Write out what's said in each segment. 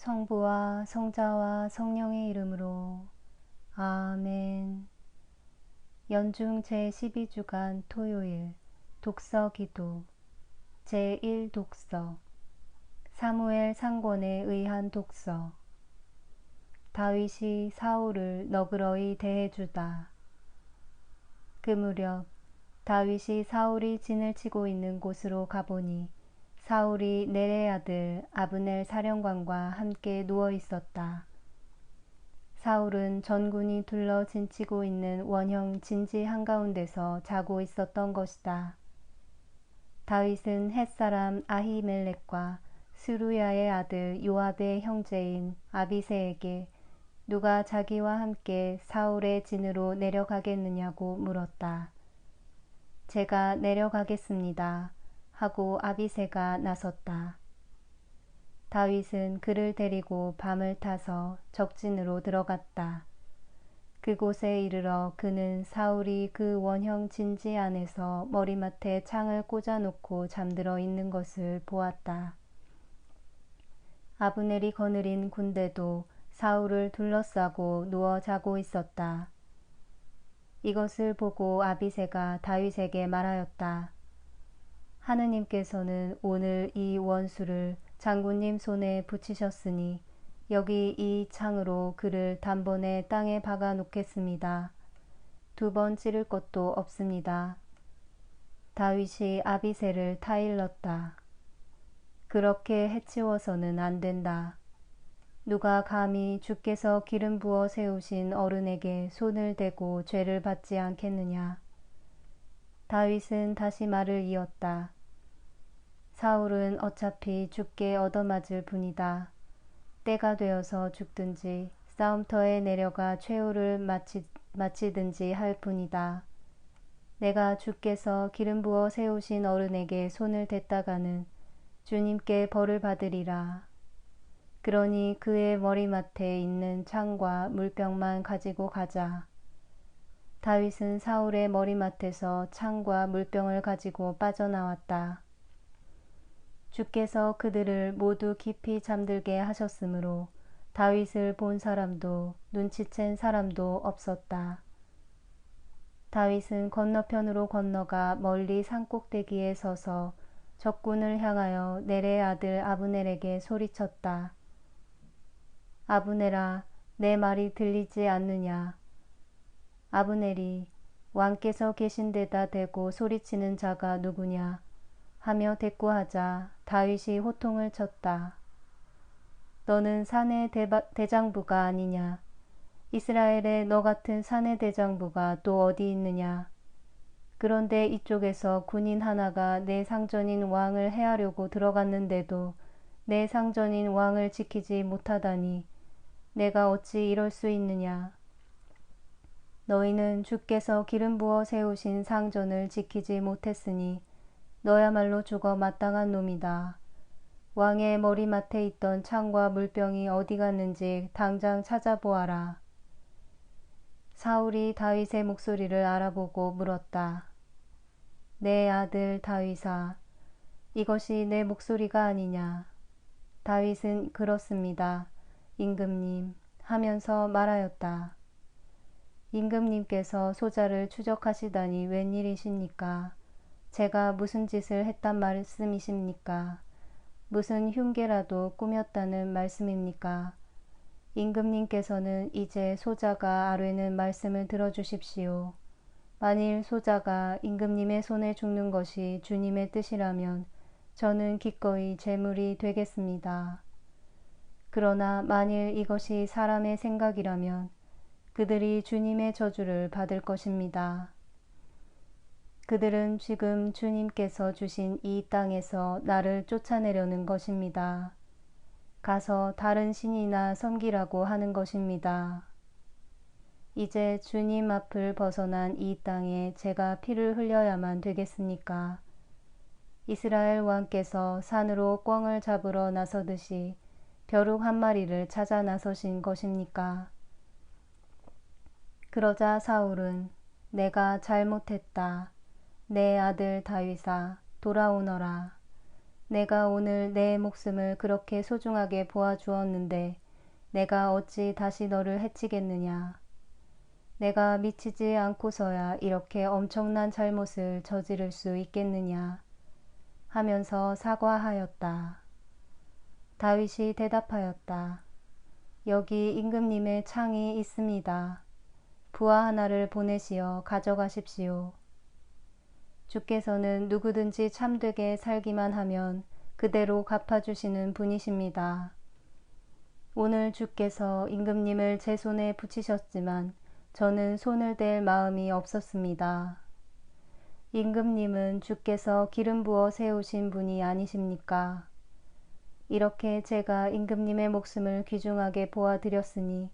성부와 성자와 성령의 이름으로 아멘. 연중 제12주간 토요일 독서 기도 제1독서 사무엘 상권에 의한 독서. 다윗이 사울을 너그러이 대해주다. 그 무렵 다윗이 사울이 진을 치고 있는 곳으로 가보니 사울이 넬의 아들 아브넬 사령관과 함께 누워 있었다. 사울은 전군이 둘러 진치고 있는 원형 진지 한가운데서 자고 있었던 것이다. 다윗은 햇사람 아히멜렉과 스루야의 아들 요압의 형제인 아비새에게 누가 자기와 함께 사울의 진으로 내려가겠느냐고 물었다. 제가 내려가겠습니다 하고 아비새가 나섰다. 다윗은 그를 데리고 밤을 타서 적진으로 들어갔다. 그곳에 이르러 그는 사울이 그 원형 진지 안에서 머리맡에 창을 꽂아놓고 잠들어 있는 것을 보았다. 아브넬이 거느린 군대도 사울을 둘러싸고 누워 자고 있었다. 이것을 보고 아비새가 다윗에게 말하였다. 하느님께서는 오늘 이 원수를 장군님 손에 붙이셨으니 여기 이 창으로 그를 단번에 땅에 박아 놓겠습니다. 2번 찌를 것도 없습니다. 다윗이 아비새를 타일렀다. 그렇게 해치워서는 안 된다. 누가 감히 주께서 기름 부어 세우신 어른에게 손을 대고 죄를 받지 않겠느냐. 다윗은 다시 말을 이었다. 사울은 어차피 죽게 얻어맞을 뿐이다. 때가 되어서 죽든지 싸움터에 내려가 최후를 마치든지 할 뿐이다. 내가 주께서 기름 부어 세우신 어른에게 손을 댔다가는 주님께 벌을 받으리라. 그러니 그의 머리맡에 있는 창과 물병만 가지고 가자. 다윗은 사울의 머리맡에서 창과 물병을 가지고 빠져나왔다. 주께서 그들을 모두 깊이 잠들게 하셨으므로 다윗을 본 사람도 눈치챈 사람도 없었다. 다윗은 건너편으로 건너가 멀리 산꼭대기에 서서 적군을 향하여 넬의 아들 아브넬에게 소리쳤다. 아브넬아, 내 말이 들리지 않느냐. 아브넬이 왕께서 계신 데다 대고 소리치는 자가 누구냐 하며 대꾸하자 다윗이 호통을 쳤다. 너는 사내 대장부가 아니냐. 이스라엘에 너 같은 사내 대장부가 또 어디 있느냐. 그런데 이쪽에서 군인 하나가 내 상전인 왕을 해하려고 들어갔는데도 내 상전인 왕을 지키지 못하다니 내가 어찌 이럴 수 있느냐. 너희는 주께서 기름 부어 세우신 상전을 지키지 못했으니 너야말로 죽어 마땅한 놈이다. 왕의 머리맡에 있던 창과 물병이 어디 갔는지 당장 찾아보아라. 사울이 다윗의 목소리를 알아보고 물었다. 내 아들 다윗아, 이것이 내 목소리가 아니냐. 다윗은 그렇습니다. 임금님 하면서 말하였다. 임금님께서 소자를 추적하시다니 웬일이십니까? 제가 무슨 짓을 했단 말씀이십니까? 무슨 흉계라도 꾸몄다는 말씀입니까? 임금님께서는 이제 소자가 아뢰는 말씀을 들어주십시오. 만일 소자가 임금님의 손에 죽는 것이 주님의 뜻이라면 저는 기꺼이 제물이 되겠습니다. 그러나 만일 이것이 사람의 생각이라면 그들이 주님의 저주를 받을 것입니다. 그들은 지금 주님께서 주신 이 땅에서 나를 쫓아내려는 것입니다. 가서 다른 신이나 섬기라고 하는 것입니다. 이제 주님 앞을 벗어난 이 땅에 제가 피를 흘려야만 되겠습니까? 이스라엘 왕께서 산으로 꿩을 잡으러 나서듯이 벼룩 한 마리를 찾아 나서신 것입니까? 그러자 사울은 내가 잘못했다. 내 아들 다윗아, 돌아오너라. 내가 오늘 내 목숨을 그렇게 소중하게 보아주었는데 내가 어찌 다시 너를 해치겠느냐. 내가 미치지 않고서야 이렇게 엄청난 잘못을 저지를 수 있겠느냐 하면서 사과하였다. 다윗이 대답하였다. 여기 임금님의 창이 있습니다. 부하 하나를 보내시어 가져가십시오. 주께서는 누구든지 참되게 살기만 하면 그대로 갚아주시는 분이십니다. 오늘 주께서 임금님을 제 손에 붙이셨지만 저는 손을 댈 마음이 없었습니다. 임금님은 주께서 기름 부어 세우신 분이 아니십니까? 이렇게 제가 임금님의 목숨을 귀중하게 보아드렸으니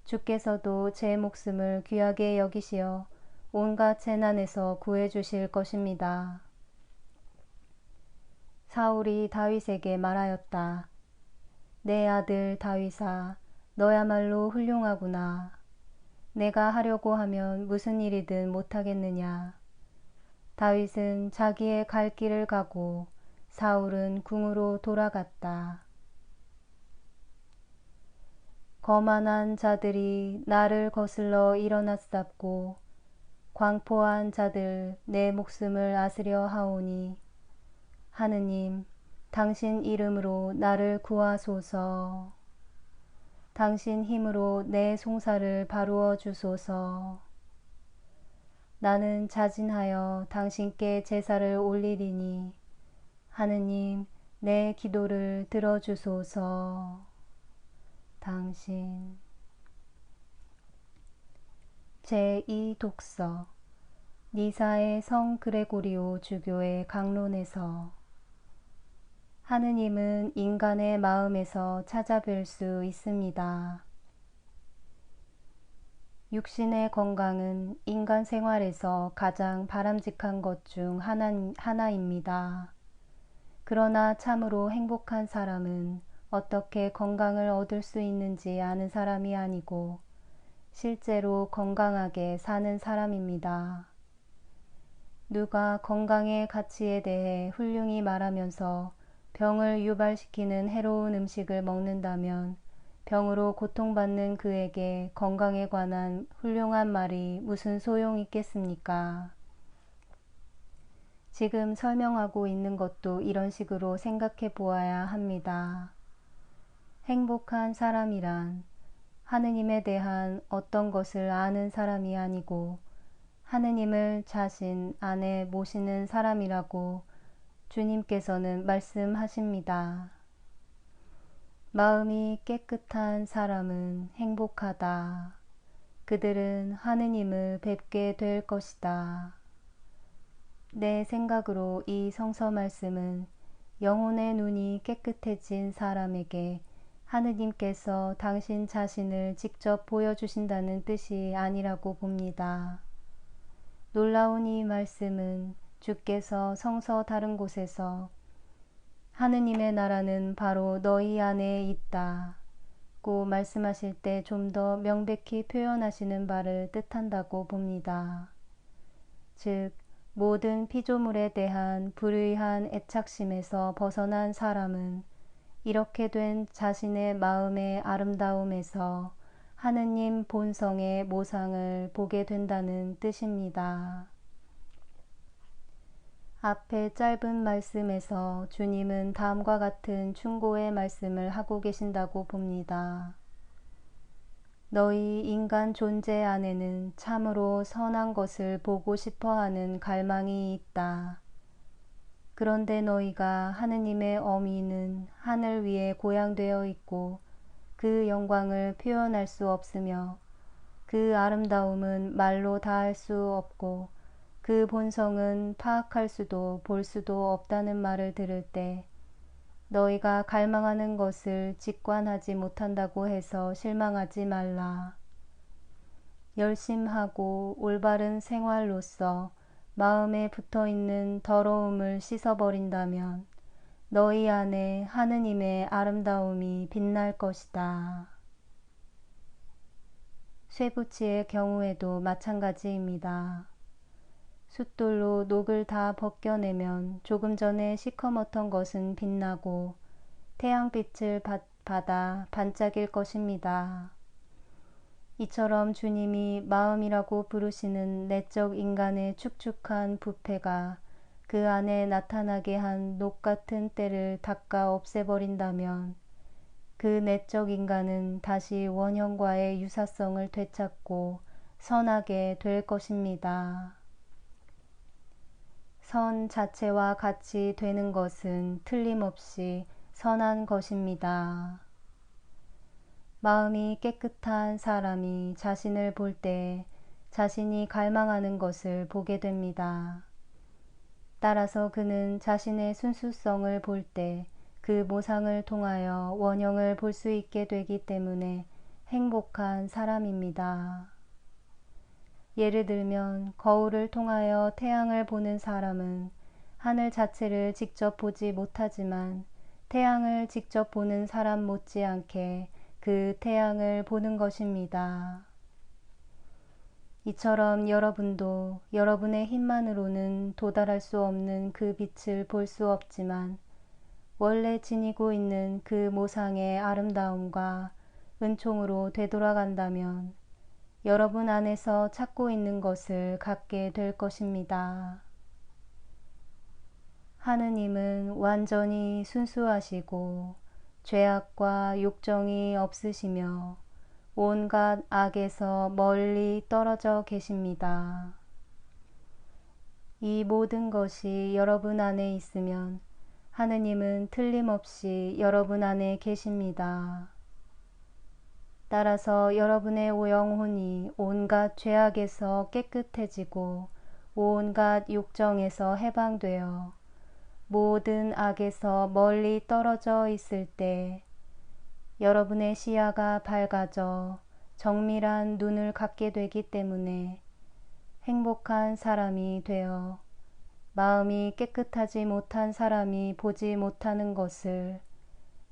주께서도 제 목숨을 귀하게 여기시어 온갖 재난에서 구해주실 것입니다. 사울이 다윗에게 말하였다. 내 아들 다윗아, 너야말로 훌륭하구나. 내가 하려고 하면 무슨 일이든 못하겠느냐. 다윗은 자기의 갈 길을 가고 사울은 궁으로 돌아갔다. 거만한 자들이 나를 거슬러 일어났사옵고 광포한 자들 내 목숨을 앗으려 하오니 하느님, 당신 이름으로 나를 구하소서. 당신 힘으로 내 송사를 바루어 주소서. 나는 자진하여 당신께 제사를 올리리니 하느님, 내 기도를 들어주소서. 당신. 제2독서 니사의 성 그레고리오 주교의 강론에서 하느님은 인간의 마음에서 찾아뵐 수 있습니다. 육신의 건강은 인간 생활에서 가장 바람직한 것 중 하나입니다. 그러나 참으로 행복한 사람은 어떻게 건강을 얻을 수 있는지 아는 사람이 아니고 실제로 건강하게 사는 사람입니다. 누가 건강의 가치에 대해 훌륭히 말하면서 병을 유발시키는 해로운 음식을 먹는다면 병으로 고통받는 그에게 건강에 관한 훌륭한 말이 무슨 소용이 있겠습니까? 지금 설명하고 있는 것도 이런 식으로 생각해 보아야 합니다. 행복한 사람이란 하느님에 대한 어떤 것을 아는 사람이 아니고 하느님을 자신 안에 모시는 사람이라고 주님께서는 말씀하십니다. 마음이 깨끗한 사람은 행복하다. 그들은 하느님을 뵙게 될 것이다. 내 생각으로 이 성서 말씀은 영혼의 눈이 깨끗해진 사람에게 하느님께서 당신 자신을 직접 보여주신다는 뜻이 아니라고 봅니다. 놀라운 이 말씀은 주께서 성서 다른 곳에서 하느님의 나라는 바로 너희 안에 있다 고 말씀하실 때 좀 더 명백히 표현하시는 바를 뜻한다고 봅니다. 즉 모든 피조물에 대한 불의한 애착심에서 벗어난 사람은 이렇게 된 자신의 마음의 아름다움에서 하느님 본성의 모상을 보게 된다는 뜻입니다. 앞에 짧은 말씀에서 주님은 다음과 같은 충고의 말씀을 하고 계신다고 봅니다. 너희 인간 존재 안에는 참으로 선한 것을 보고 싶어하는 갈망이 있다. 그런데 너희가 하느님의 어미는 하늘 위에 고양되어 있고 그 영광을 표현할 수 없으며 그 아름다움은 말로 다할 수 없고 그 본성은 파악할 수도 볼 수도 없다는 말을 들을 때 너희가 갈망하는 것을 직관하지 못한다고 해서 실망하지 말라. 열심하고 올바른 생활로서 마음에 붙어있는 더러움을 씻어버린다면 너희 안에 하느님의 아름다움이 빛날 것이다. 쇠붙이의 경우에도 마찬가지입니다. 숫돌로 녹을 다 벗겨내면 조금 전에 시커멓던 것은 빛나고 태양빛을 받아 반짝일 것입니다. 이처럼 주님이 마음이라고 부르시는 내적 인간의 축축한 부패가 그 안에 나타나게 한 녹 같은 때를 닦아 없애버린다면 그 내적 인간은 다시 원형과의 유사성을 되찾고 선하게 될 것입니다. 선 자체와 같이 되는 것은 틀림없이 선한 것입니다. 마음이 깨끗한 사람이 자신을 볼 때 자신이 갈망하는 것을 보게 됩니다. 따라서 그는 자신의 순수성을 볼 때 그 모상을 통하여 원형을 볼 수 있게 되기 때문에 행복한 사람입니다. 예를 들면 거울을 통하여 태양을 보는 사람은 하늘 자체를 직접 보지 못하지만 태양을 직접 보는 사람 못지않게 그 태양을 보는 것입니다. 이처럼 여러분도 여러분의 힘만으로는 도달할 수 없는 그 빛을 볼 수 없지만 원래 지니고 있는 그 모상의 아름다움과 은총으로 되돌아간다면 여러분 안에서 찾고 있는 것을 갖게 될 것입니다. 하느님은 완전히 순수하시고 죄악과 욕정이 없으시며 온갖 악에서 멀리 떨어져 계십니다. 이 모든 것이 여러분 안에 있으면 하느님은 틀림없이 여러분 안에 계십니다. 따라서 여러분의 영혼이 온갖 죄악에서 깨끗해지고 온갖 욕정에서 해방되어 모든 악에서 멀리 떨어져 있을 때 여러분의 시야가 밝아져 정밀한 눈을 갖게 되기 때문에 행복한 사람이 되어 마음이 깨끗하지 못한 사람이 보지 못하는 것을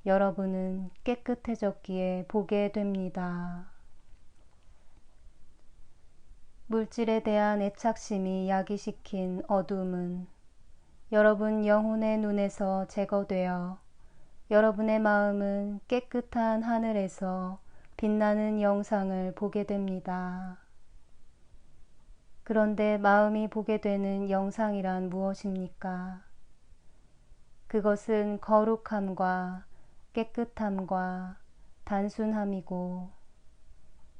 여러분은 깨끗해졌기에 보게 됩니다. 물질에 대한 애착심이 야기시킨 어둠은 여러분 영혼의 눈에서 제거되어 여러분의 마음은 깨끗한 하늘에서 빛나는 영상을 보게 됩니다. 그런데 마음이 보게 되는 영상이란 무엇입니까? 그것은 거룩함과 깨끗함과 단순함이고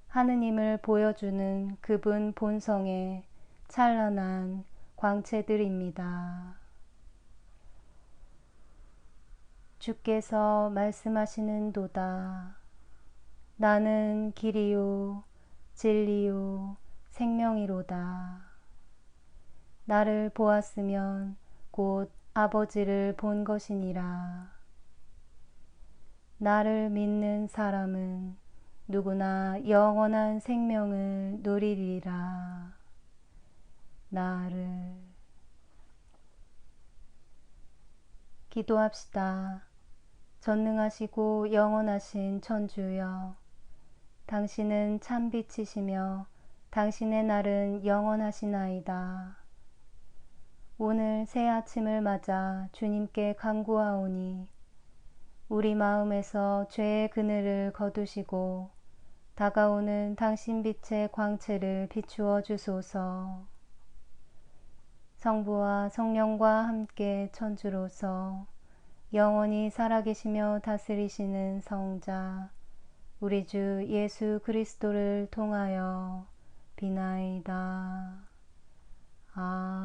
하느님을 보여주는 그분 본성의 찬란한 광채들입니다. 주께서 말씀하시는도다. 나는 길이요 진리요 생명이로다. 나를 보았으면 곧 아버지를 본 것이니라. 나를 믿는 사람은 누구나 영원한 생명을 누리리라. 나를. 기도합시다. 전능하시고 영원하신 천주여, 당신은 참빛이시며 당신의 날은 영원하시나이다. 오늘 새 아침을 맞아 주님께 간구하오니 우리 마음에서 죄의 그늘을 거두시고 다가오는 당신 빛의 광채를 비추어 주소서. 성부와 성령과 함께 천주로서 영원히 살아계시며 다스리시는 성자 우리 주 예수 그리스도를 통하여 비나이다. 아멘.